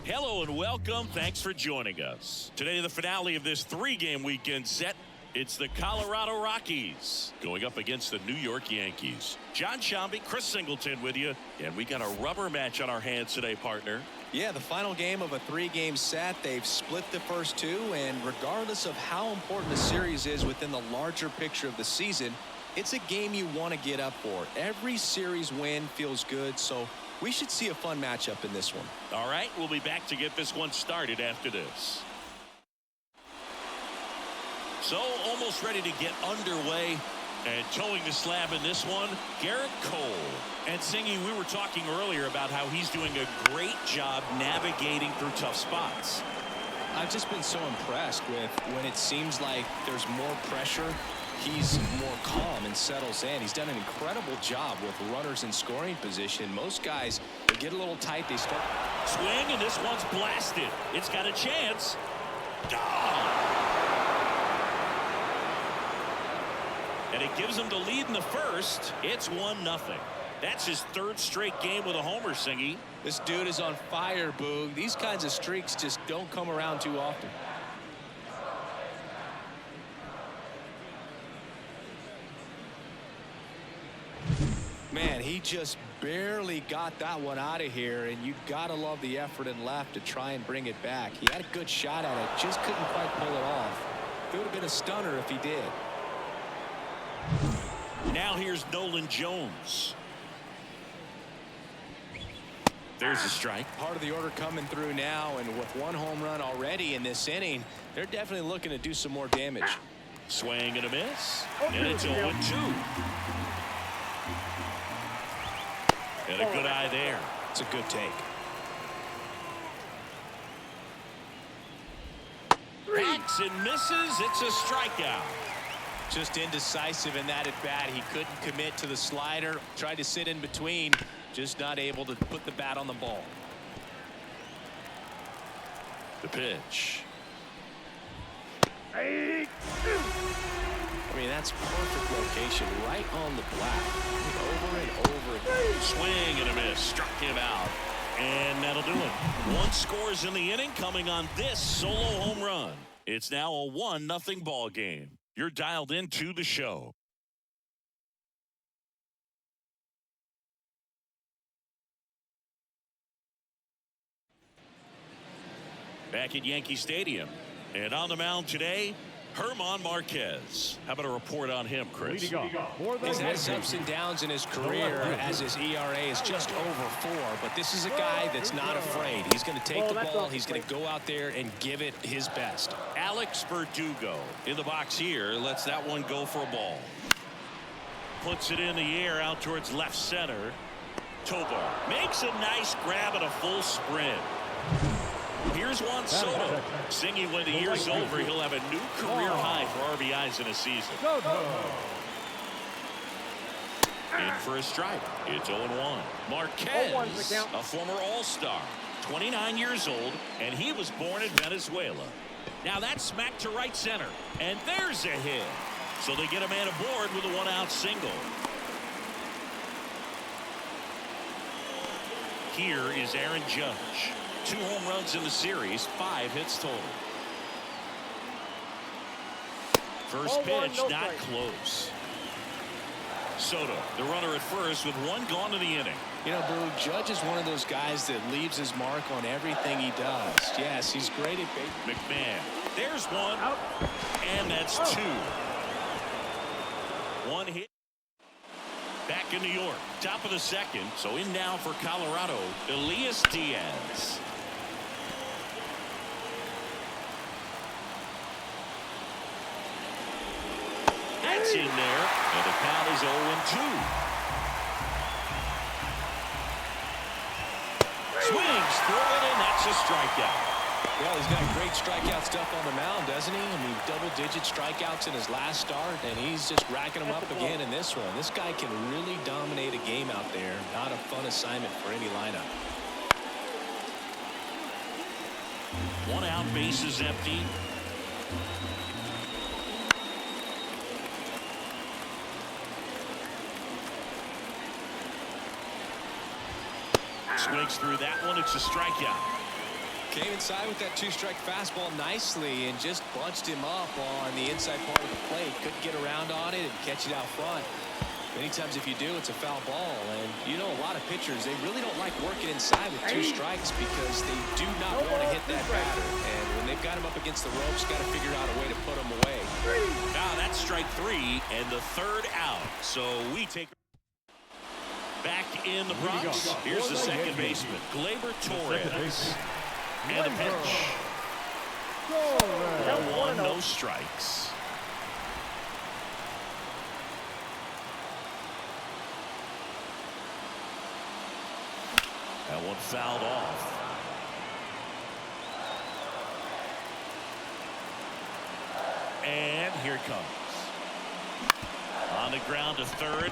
Hello and welcome. Thanks for joining us. Today, the finale of this three-game weekend set. It's the Colorado Rockies going up against the New York Yankees. John Shambi, Chris Singleton with you. And we got a rubber match on our hands today, partner. Yeah, the final game of a three-game set. They've split the first two, and regardless of how important the series is within the larger picture of the season, it's a game you want to get up for. Every series win feels good, so we should see a fun matchup in this one. All right, we'll be back to get this one started after this. So, almost ready to get underway. And towing the slab in this one, Garrett Cole. And Singy, we were talking earlier about how he's doing a great job navigating through tough spots. I've just been so impressed with when it seems like there's more pressure, he's more calm and settles in. He's done an incredible job with runners in scoring position. Most guys, they get a little tight, they start. Swing, and this one's blasted. It's got a chance. Gone! And it gives him the lead in the first. It's 1-0. That's his third straight game with a homer, Singy. This dude is on fire, Boog. These kinds of streaks just don't come around too often. Man, he just barely got that one out of here, and you gotta love the effort and left to try and bring it back. He had a good shot at it, just couldn't quite pull it off. It would have been a stunner if he did. Now here's Nolan Jones. There's a strike. Part of the order coming through now, and with one home run already in this inning, they're definitely looking to do some more damage. Swing and a miss, and it's 0-2. And a good eye there. It's a good take. Backs and misses. It's a strikeout. Just indecisive in that at bat. He couldn't commit to the slider. Tried to sit in between. Just not able to put the bat on the ball. The pitch. I mean, that's perfect location. Right on the black. Over and over again. Swing and a miss. Struck him out. And that'll do it. One scores in the inning coming on this solo home run. It's now a 1-0 ball game. You're dialed into the show. Back at Yankee Stadium. And on the mound today, German Marquez. How about a report on him, Chris? He's had some ups and downs in his career as his ERA is just over 4. But this is a guy that's not afraid. He's going to take the ball. He's going to go out there and give it his best. Alex Verdugo in the box here. Lets that one go for a ball. Puts it in the air out towards left center. Tovar makes a nice grab and a full sprint. Here's Juan Soto. Singy, when the year's over, he'll have a new career high for RBIs in a season. In for a strike. It's 0-1. Marquez, a former All-Star, 29 years old, and he was born in Venezuela. Now that's smacked to right center, and there's a hit. So they get a man aboard with a one-out single. Here is Aaron Judge. 2 home runs in the series, 5 hits total. First pitch, not close. Soto, the runner at first with 1 gone in the inning. You know, Boo, Judge is one of those guys that leaves his mark on everything he does. Yes, he's great at baseball. McMahon, there's one, and that's 2. 1 hit. Back in New York, top of the second. So in now for Colorado, Elias Diaz. That's in there, and the count is 0-2. Swings through it, and that's a strikeout. Well, he's got great strikeout stuff on the mound, doesn't he? I mean, double-digit strikeouts in his last start, and he's just racking them up again in this one. This guy can really dominate a game out there. Not a fun assignment for any lineup. 1 out, bases empty. Swings through that one. It's a strikeout. Came inside with that two-strike fastball nicely and just bunched him up on the inside part of the plate. Couldn't get around on it and catch it out front. Many times if you do, it's a foul ball. And you know, a lot of pitchers, they really don't like working inside with two strikes because they do not want to hit that batter. And when they've got him up against the ropes, got to figure out a way to put him away. Now that's strike 3 and the third out. So we take back in the Bronx. Here's the second baseman, Gleyber Torres. And a pitch. 1-1, no strikes. That one fouled off. And here it comes. On the ground to third.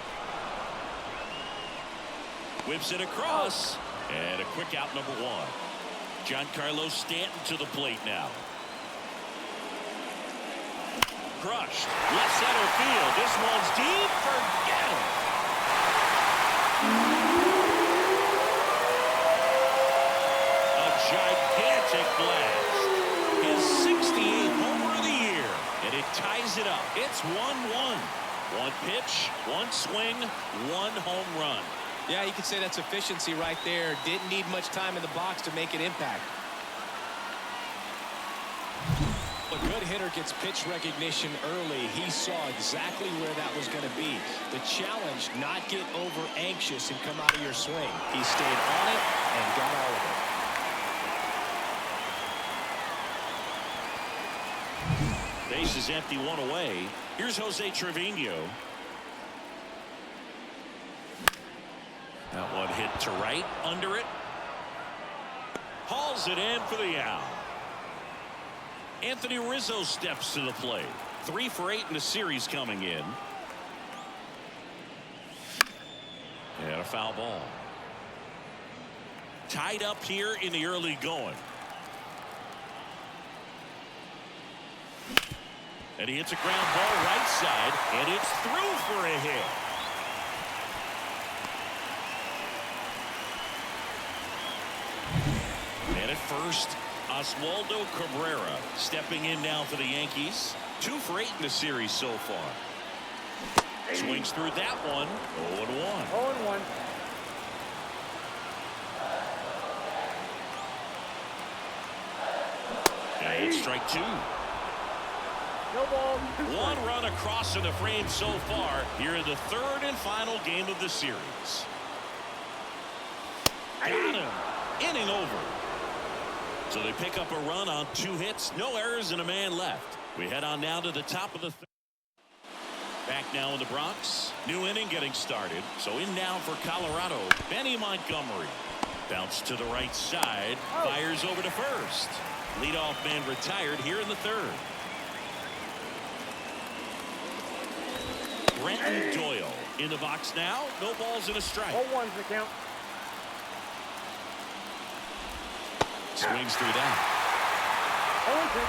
Whips it across. And a quick out, number 1. Giancarlo Stanton to the plate now. Crushed. Left center field. This one's deep. Forget it. A gigantic blast. His 68th homer of the year. And it ties it up. It's 1-1. One pitch, one swing, one home run. Yeah, you could say that's efficiency right there. Didn't need much time in the box to make an impact. A good hitter gets pitch recognition early. He saw exactly where that was going to be. The challenge, not get over anxious and come out of your swing. He stayed on it and got all of it. Base is empty, 1 away. Here's Jose Trevino. That one hit to right, under it. Hauls it in for the out. Anthony Rizzo steps to the plate. 3 for 8 in the series coming in. And a foul ball. Tied up here in the early going. And he hits a ground ball right side, and it's through for a hit. And at first, Oswaldo Cabrera stepping in now for the Yankees. 2 for 8 in the series so far. Swings through that one. 0-1. 0-1. And it's strike 2. No ball. 1 run across in the frame so far here in the third and final game of the series. Got him. Inning over. So they pick up a run on 2 hits, no errors, and a man left. We head on now to the top of the third. Back now in the Bronx. New inning getting started. So in now for Colorado, Benny Montgomery. Bounce to the right side. Fires over to first. Leadoff man retired here in the third. Brenton Doyle in the box now. No balls and a strike. 0-1's the count. Swings through that. 0-2.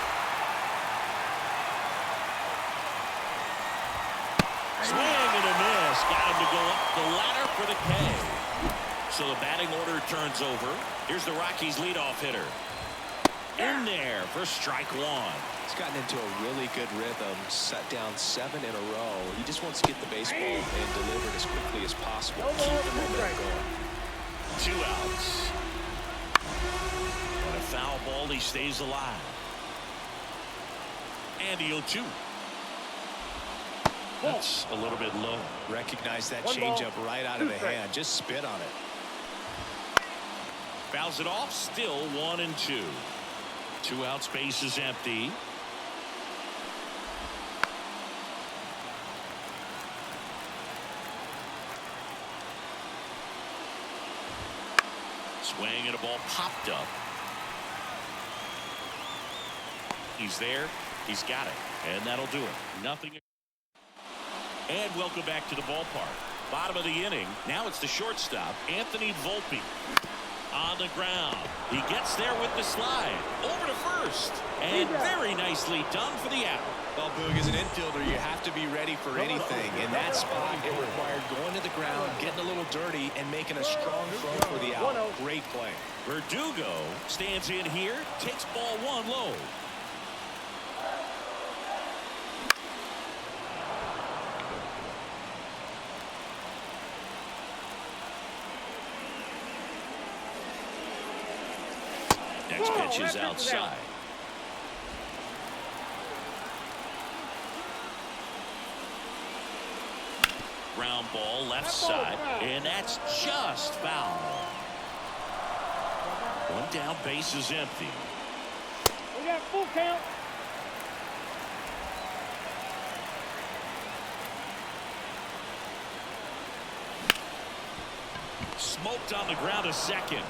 Swing and a miss. Got him to go up the ladder for the K. So the batting order turns over. Here's the Rockies leadoff hitter. In there for strike 1. He's gotten into a really good rhythm. Set down 7 in a row. He just wants to get the baseball and deliver it as quickly as possible. Keep the momentum going. 2 outs. And a foul ball. He stays alive. And the 0-2. That's a little bit low. Recognize that 1 ball, changeup right out of the 2 strikes. hand. Just spit on it. Fouls it off. Still 1-2. 2 outs. Base is empty. Swing and a ball popped up. He's there. He's got it. And that'll do it. Nothing. And welcome back to the ballpark. Bottom of the inning. Now it's the shortstop, Anthony Volpe. On the ground. He gets there with the slide. Over to first. And very nicely done for the out. Well, Boog, as an infielder, you have to be ready for anything. In that spot, it required going to the ground, getting a little dirty, and making a strong throw for the out. Great play. Verdugo stands in here, takes ball one low. Next pitch is outside. Ground ball left side, and that's just foul. One down, base is empty. We got full count. Smoked on the ground a second.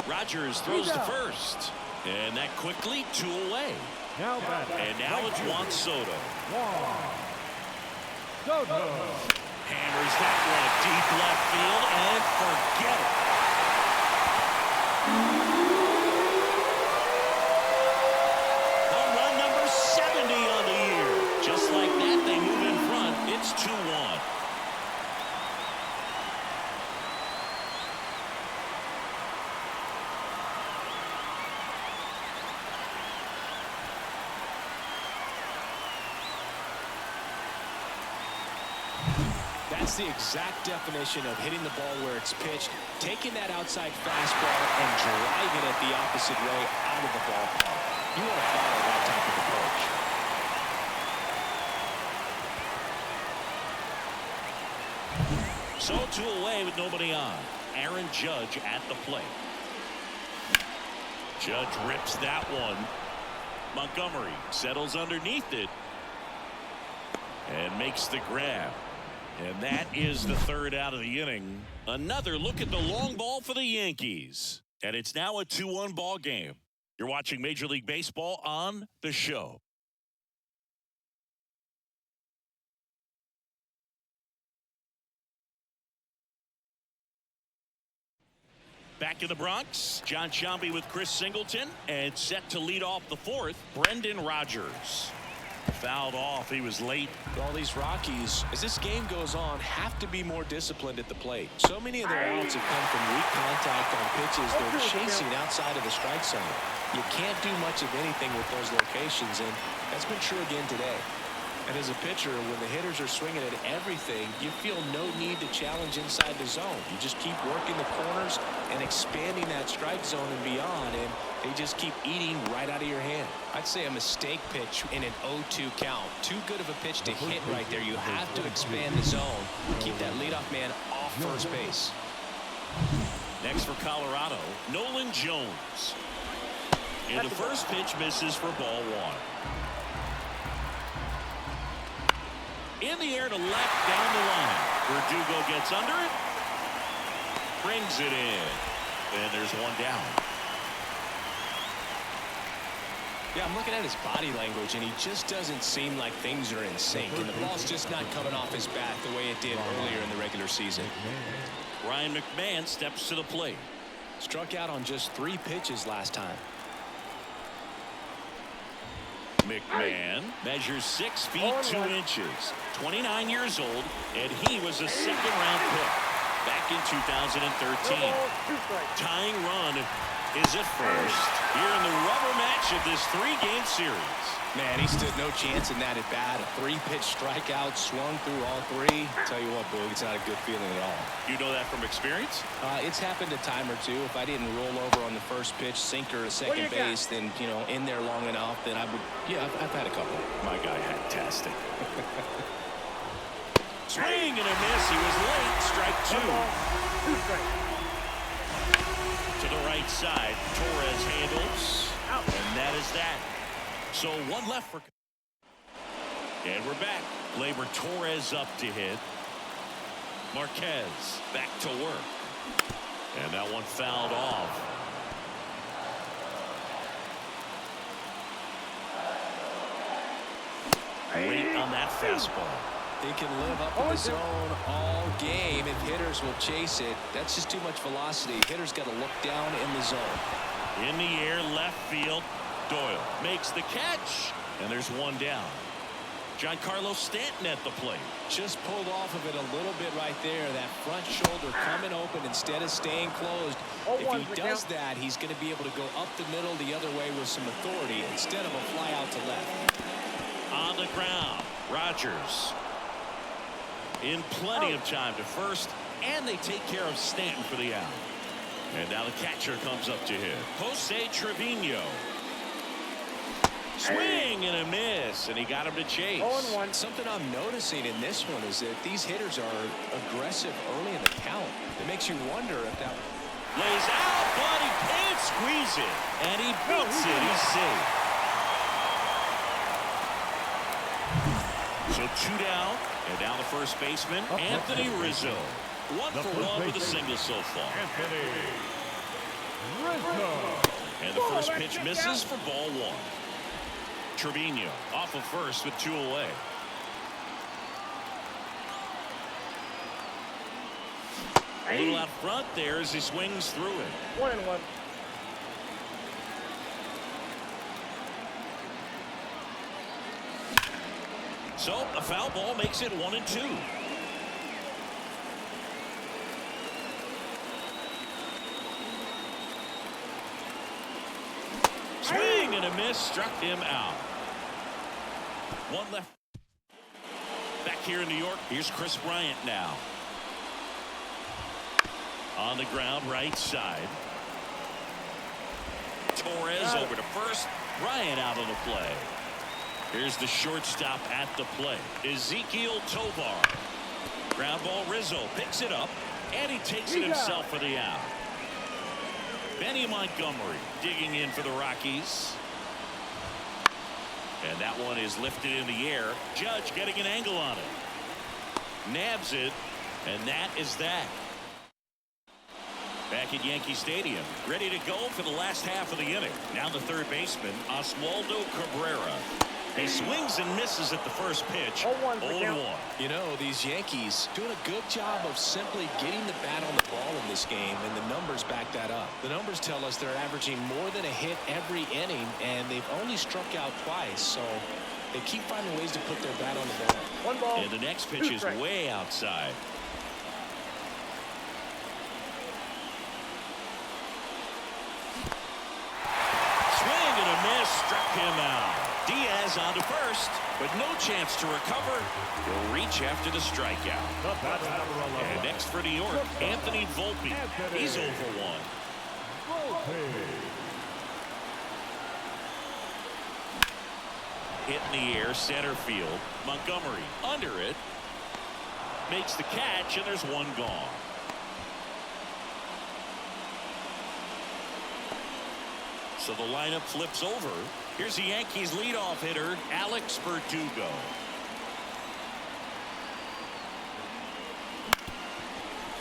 Rodgers throws to first. And that quickly, 2 away. Now back. And now it's Juan Soto. Hammers that one deep left field and forget it. Home run number 70 on the year. Just like that, they move in front. It's 2-1. That's the exact definition of hitting the ball where it's pitched, taking that outside fastball and driving it the opposite way out of the ballpark. You want to follow that type of approach. So 2 away with nobody on. Aaron Judge at the plate. Judge rips that one. Montgomery settles underneath it and makes the grab. And that is the 3rd out of the inning. Another look at the long ball for the Yankees. And it's now a 2-1 ball game. You're watching Major League Baseball on The Show. Back in the Bronx, John Sciambi with Chris Singleton. And set to lead off the 4th, Brendan Rodgers. Fouled off. He was late. All these Rockies, as this game goes on, have to be more disciplined at the plate. So many of their outs have come from weak contact on pitches they're chasing outside of the strike zone. You can't do much of anything with those locations, and that's been true again today. And as a pitcher, when the hitters are swinging at everything, you feel no need to challenge inside the zone. You just keep working the corners and expanding that strike zone and beyond, and they just keep eating right out of your hand. I'd say a mistake pitch in an 0-2 count. Too good of a pitch to hit right there. You have to expand the zone. Keep that leadoff man off first base. Next for Colorado, Nolan Jones. And the first pitch misses for ball 1. In the air to left, down the line. Verdugo gets under it. Brings it in. And there's one down. Yeah, I'm looking at his body language, and he just doesn't seem like things are in sync. And the ball's just not coming off his bat the way it did earlier in the regular season. Ryan McMahon steps to the plate. Struck out on just 3 pitches last time. McMahon measures 6 feet 2 inches, 29 years old, and he was a second-round pick back in 2013. Tying run is at first here in the rubber match of this 3-game series. Man, he stood no chance in that at bat. A 3-pitch strikeout, swung through all 3. Tell you what, Boog, it's not a good feeling at all. You know that from experience? It's happened a time or two. If I didn't roll over on the first pitch, sinker to second base, then, you know, in there long enough, then I would, yeah, I've had a couple. My guy, fantastic. Swing and a miss. He was late. Strike 2. To the right side, Torres handles. And that is that. So 1 left for. And we're back. Gleyber Torres up to hit. Marquez back to work. And that one fouled off. Wait on that fastball. He can live up in the zone all game if hitters will chase it. That's just too much velocity. Hitters got to look down in the zone. In the air, left field. Doyle makes the catch, and there's one down. Giancarlo Stanton at the plate. Just pulled off of it a little bit right there. That front shoulder coming open instead of staying closed. If he does that, he's going to be able to go up the middle the other way with some authority instead of a fly out to left. On the ground, Rodgers in plenty of time to first, and they take care of Stanton for the out. And now the catcher comes up to hit. Jose Trevino. Swing and a miss, and he got him to chase. 0-1. Something I'm noticing in this one is that these hitters are aggressive early in the count. It makes you wonder if that lays out, but he can't squeeze it, and he beats it. He's safe. So 2 down, and now the first baseman, Anthony Rizzo. 1 for 1 with a single so far. Anthony Rizzo. And the first pitch misses for ball 1. Trevino off of first with 2 away. A little out front there as he swings through it. 1-1. So a foul ball makes it 1-2. Swing and a miss, struck him out. 1 left. Back here in New York, here's Chris Bryant now. On the ground, right side. Torres over to first. Bryant out on the play. Here's the shortstop at the plate. Ezekiel Tovar. Ground ball, Rizzo picks it up, and he takes it himself for the out. Benny Montgomery digging in for the Rockies. And that one is lifted in the air. Judge getting an angle on it. Nabs it, and that is that. Back at Yankee Stadium, ready to go for the last half of the inning. Now the third baseman, Oswaldo Cabrera. He swings and misses at the first pitch. 0-1. You know, these Yankees doing a good job of simply getting the bat on the ball in this game, and the numbers back that up. The numbers tell us they're averaging more than a hit every inning, and they've only struck out twice, so they keep finding ways to put their bat on the ball. 1 ball. And the next pitch is way outside. Swing and a miss, struck him out. Diaz on to first, but no chance to recover. He'll reach after the strikeout. And next for New York, Anthony Volpe. He's 0 for 1. Hit in the air, center field. Montgomery under it. Makes the catch, and there's 1 gone. So the lineup flips over. Here's the Yankees leadoff hitter, Alex Verdugo.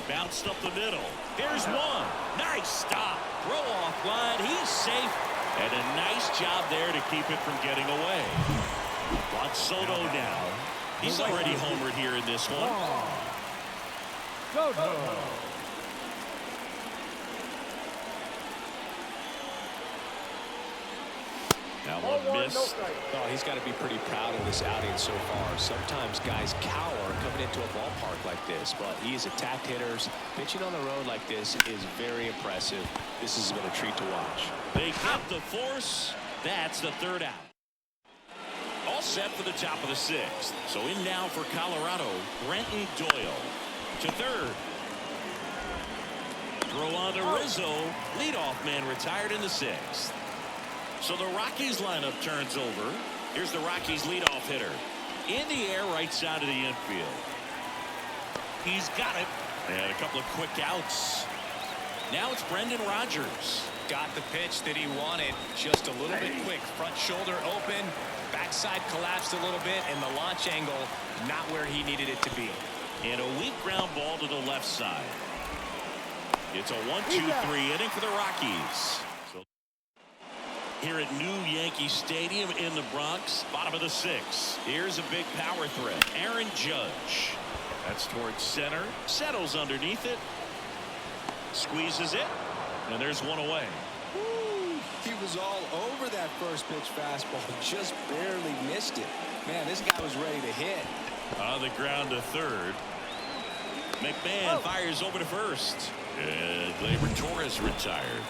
Bounced up the middle. Here's one. Nice stop. Throw off line. He's safe. And a nice job there to keep it from getting away. Juan Soto now. He's already homered here in this one. Soto. Now one miss. Oh, he's got to be pretty proud of this outing so far. Sometimes guys cower coming into a ballpark like this, but he's attacked hitters. Pitching on the road like this is very impressive. This has been a treat to watch. They cut the force. That's the third out. All set for the top of the 6th. So in now for Colorado, Brenton Doyle. To third. Throw on to Rizzo. Leadoff man retired in the 6th. So the Rockies lineup turns over. Here's the Rockies leadoff hitter. In the air, right side of the infield. He's got it. And a couple of quick outs. Now it's Brendan Rodgers. Got the pitch that he wanted, just a little bit quick. Front shoulder open, backside collapsed a little bit, and the launch angle not where he needed it to be. And a weak ground ball to the left side. It's a 1-2-3 inning for the Rockies. So here at New Yankee Stadium in the Bronx. Bottom of the 6th. Here's a big power threat. Aaron Judge. That's towards center. Settles underneath it. Squeezes it. And there's one away. Woo, he was all over that first pitch fastball. Just barely missed it. Man, this guy was ready to hit. On the ground to third. McMahon fires over to first. And Gleyber Torres retired.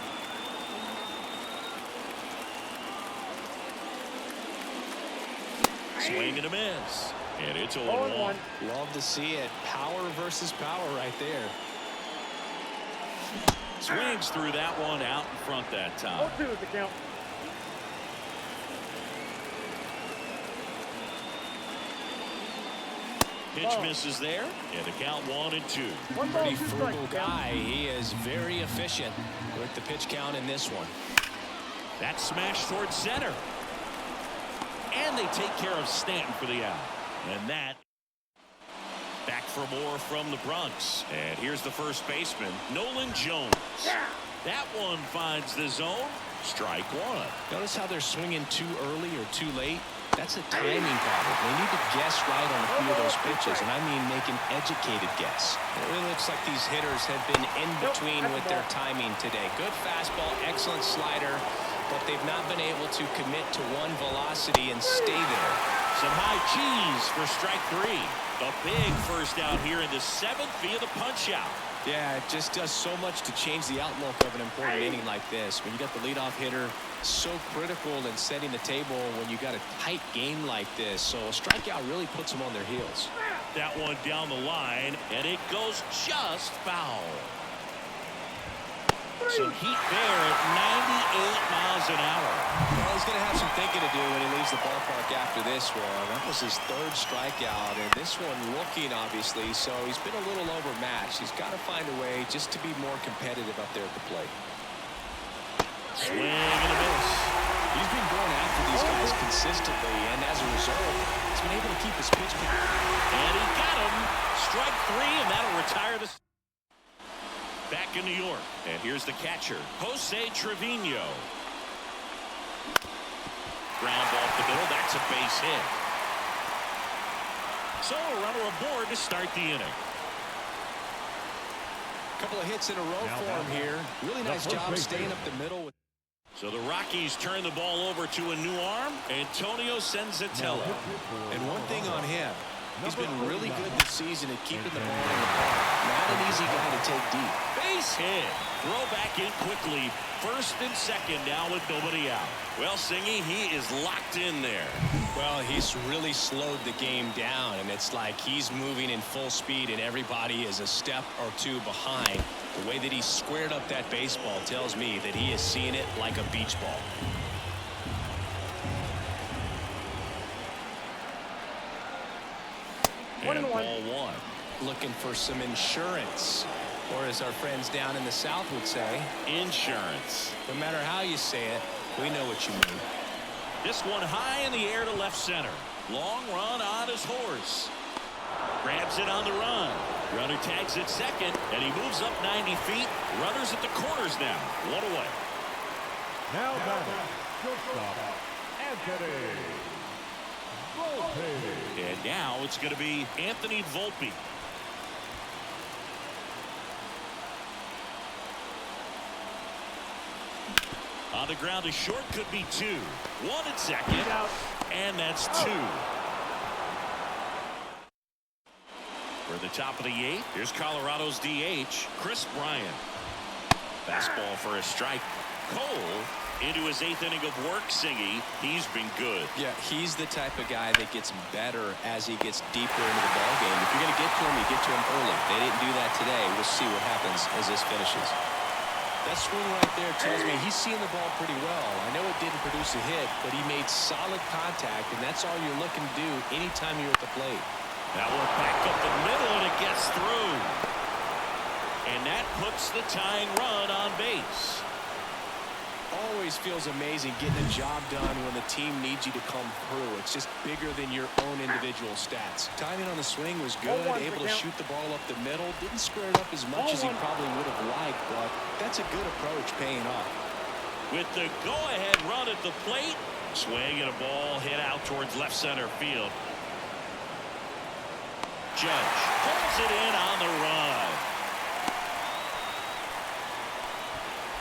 Swing and a miss. And it's 0-1. Love to see it. Power versus power right there. Swings through that one out in front that time. 0-2 is the count. Pitch misses there. And the count 1-2. Pretty frugal guy. He is very efficient with the pitch count in this one. That smash towards center. And they take care of Stanton for the out. And that back for more from the Bronx. And here's the first baseman, Nolan Jones. That one finds the zone. Strike one. Notice how they're swinging too early or too late. That's a timing problem. They need to guess right on a few of those pitches, and I mean make an educated guess. It really looks like these hitters have been in between with their timing today. Good fastball, excellent slider, but they've not been able to commit to one velocity and stay there. Some high cheese for strike 3. A big first out here in the 7th via the punch out. Yeah, it just does so much to change the outlook of an important inning like this. When you got the leadoff hitter, so critical in setting the table when you got a tight game like this. So a strikeout really puts them on their heels. That one down the line, and it goes just foul. Some heat there at 98 miles an hour. Well, he's going to have some thinking to do when he leaves the ballpark after this one. That was his 3rd strikeout, and this one looking, obviously, so he's been a little overmatched. He's got to find a way just to be more competitive up there at the plate. Swing and a miss. He's been going after these guys consistently, and as a result, he's been able to keep his pitch count. And he got him. Strike 3, and that'll retire the... Back in New York, and here's the catcher, Jose Trevino. Ground ball up the middle. That's a base hit. So a runner aboard to start the inning. Couple of hits in a row for him here. Really nice job staying up the middle. So the Rockies turn the ball over to a new arm, Antonio Senzatella. And one thing on him, he's been really good this season at keeping the ball in the park. Not an easy guy to take deep. Base hit. Throw back in quickly. First and second now with nobody out. Well, Singy, he is locked in there. Well, he's really slowed the game down, and it's like he's moving in full speed, and everybody is a step or two behind. The way that he squared up that baseball tells me that he is seeing it like a beach ball. And ball 1. Looking for some insurance, or as our friends down in the South would say, insurance. No matter how you say it, we know what you mean. This one high in the air to left center. Long run on his horse. Grabs it on the run. Runner tags at second, and he moves up 90 feet. Runners at the corners now. One away. Now batting, shortstop, Anthony Volpe. And now it's going to be Anthony Volpe. On the ground to short, could be 2. 1 at second, and that's 2. For the top of the 8th, here's Colorado's DH, Chris Bryant. Fastball for a strike. Cole into his 8th inning of work, Singy. He's been good. Yeah, he's the type of guy that gets better as he gets deeper into the ballgame. If you're going to get to him, you get to him early. They didn't do that today. We'll see what happens as this finishes. That swing right there tells me he's seeing the ball pretty well. I know it didn't produce a hit, but he made solid contact, and that's all you're looking to do anytime you're at the plate. That one back up the middle, and it gets through. And that puts the tying run on base. Always feels amazing getting a job done when the team needs you to come through. It's just bigger than your own individual stats. Timing on the swing was good, able to shoot the ball up the middle. Didn't square it up as much as he probably would have liked, but that's a good approach paying off. with the go-ahead run at the plate. Swing and a ball hit out towards left center field. Judge pulls it in on the run.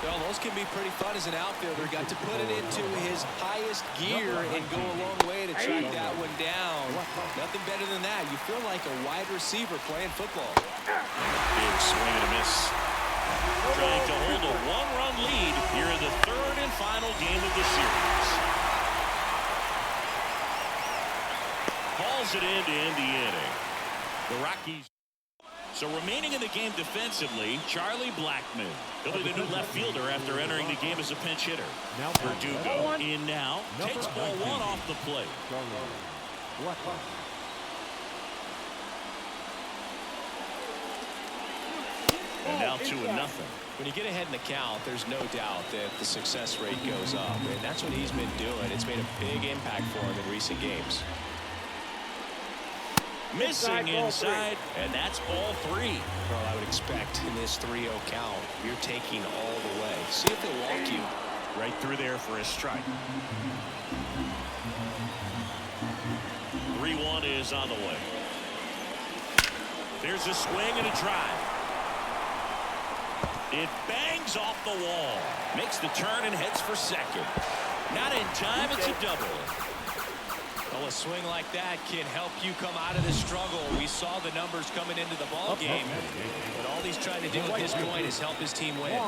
Well, those can be pretty fun as an outfielder. Got to put it into his highest gear and go a long way to track that one down. Nothing better than that. You feel like a wide receiver playing football. Big swing and a miss. Trying to hold a one-run lead here in the third and final game of the series. Hauls it in to end the inning. The Rockies. So remaining in the game defensively, Charlie Blackmon. He'll be the new left fielder after entering the game as a pinch hitter. Now Verdugo in now. Takes ball 1 off the plate. And now 2-0. When you get ahead in the count, there's no doubt that the success rate goes up. And that's what he's been doing. It's made a big impact for him in recent games. Missing inside, and that's ball 3. Well, I would expect in this 3-0 count, you're taking all the way. See if they walk you. Right through there for a strike. 3-1 is on the way. There's a swing and a drive. It bangs off the wall. Makes the turn and heads for second. Not in time, it's a double. Well, a swing like that can help you come out of this struggle. We saw the numbers coming into the ball game, but all he's trying to do at this point is help his team win.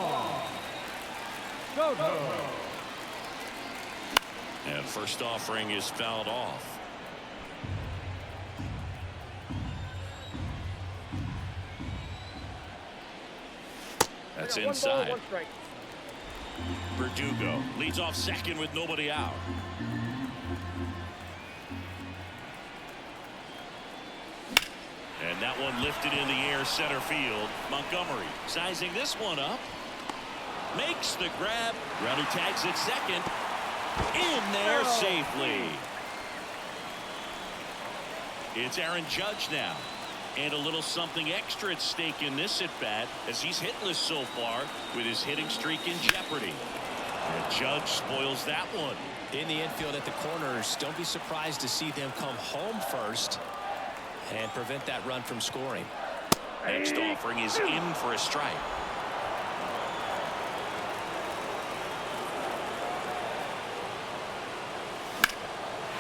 And first offering is fouled off. That's inside. Verdugo leads off second with nobody out. And that one lifted in the air center field. Montgomery sizing this one up. Makes the grab. Runner tags it second. In there safely. It's Aaron Judge now. And a little something extra at stake in this at-bat as he's hitless so far with his hitting streak in jeopardy. And Judge spoils that one. In the infield at the corners, don't be surprised to see them come home first and prevent that run from scoring. Next offering is in for a strike.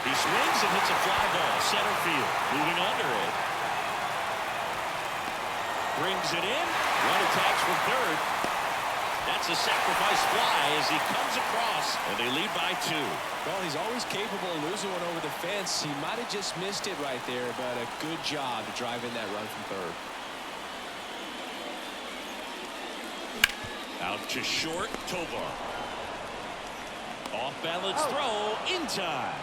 He swings and hits a fly ball center field. Moving under it. Brings it in. Run attacks from third. That's a sacrifice fly as he comes across, and they lead by 2. Well, he's always capable of losing one over the fence. He might have just missed it right there, but a good job to drive in that run from third. Out to short, Tovar. Off balance throw in time.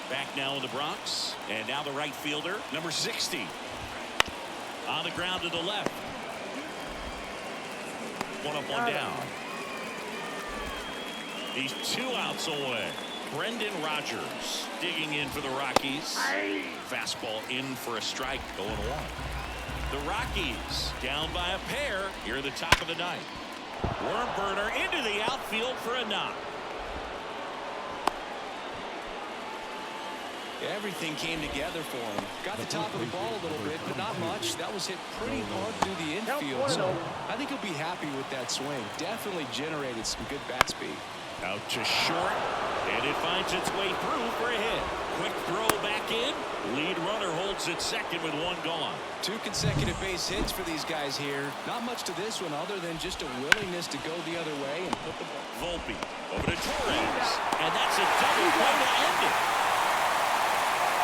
Back now in the Bronx, and now the right fielder, number 60. On the ground to the left. 1 up, 1 down. He's 2 outs away. Brendan Rodgers digging in for the Rockies. Fastball in for a strike, 0-1. The Rockies down by a pair here at the top of the 9th. Worm burner into the outfield for a knock. Everything came together for him. Got the top of the ball a little bit, but not much. That was hit pretty hard through the infield, so I think he'll be happy with that swing. Definitely generated some good bat speed. Out to short, and it finds its way through for a hit. Quick throw back in. Lead runner holds it second with 1 gone. 2 consecutive base hits for these guys here. Not much to this one other than just a willingness to go the other way and put the ball. Volpe over to Torres, and that's a double play to end it.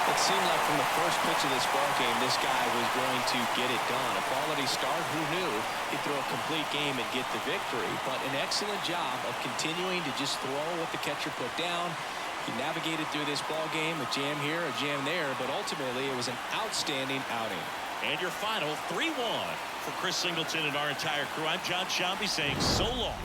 It seemed like from the first pitch of this ball game, this guy was going to get it done. A quality start, who knew he'd throw a complete game and get the victory. But an excellent job of continuing to just throw what the catcher put down. He navigated through this ball game, a jam here, a jam there, but ultimately it was an outstanding outing. And your final 3-1 for Chris Singleton and our entire crew. I'm John Shambi saying so long.